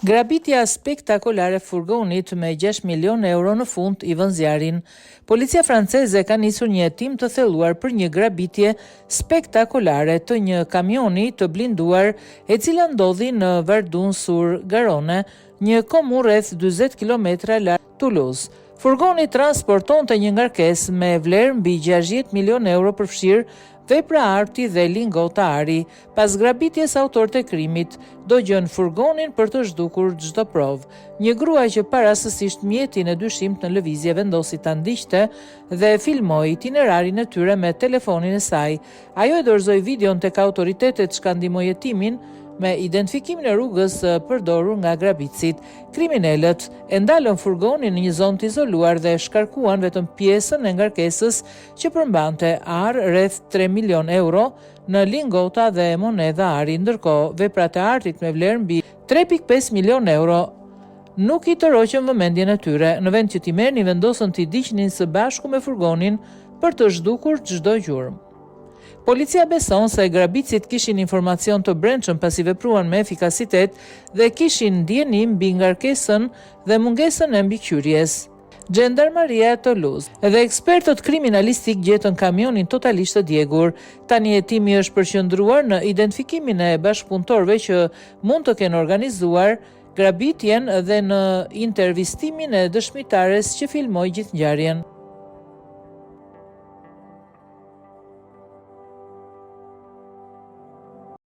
Grabitja spektakolare furgonit me 6 milion euro në fund i vën zjarin. Policia franceze ka nisur një hetim të thelluar për një grabitje spektakolare të një kamioni të blinduar e cila ndodhi në Verdun-sur-Garonne, një komunë rreth 40 kilometra larg Toulouse. Furgoni transportonte një ngarkesë me vlerë mbi 60 milion euro përfshirë vepra arti dhe lingota ari. Pas grabitjes, autorët e krimit dogjën furgonin për të zhdukur çdo provë. Një grua që parastësisht mjetin e dyshimt në lëvizje vendosi ta ndiqte dhe filmoi itinerarin e tyre me telefonin e saj. Ajo e dorëzoi videon tek autoritetet çka ndihmoi hetimin me identifikimin e rrugës përdorur nga grabitësit. Kriminalët e ndalën furgonin në një zonë të izoluar dhe shkarkuan vetëm pjesën e ngarkesës që përmbante arë rreth 3 milion euro në lingota dhe monedha ari, ndërkohë veprat e artit me vlerë mbi 3.5 milion euro nuk i tërhoqën vëmendjen e tyre. Në vend që t'i merrnin, vendosën t'i diqnin së bashku me furgonin për të zhdukur çdo gjurmë. Policia beson se grabitësit kishin informacion të brendshëm pasi vepruan me efikasitet dhe kishin ndjenim mbi ngarkesën dhe mungesën e mbikëqyrjes. Gjendarmeria e Toulouse dhe ekspertët kriminalistik gjetën kamionin totalisht të djegur. Tani hetimi është përqendruar në identifikimin e bashkëpunëtorëve që mund të kenë organizuar grabitjen dhe në intervistimin e dëshmitares që filmoi gjithë ngjarjen.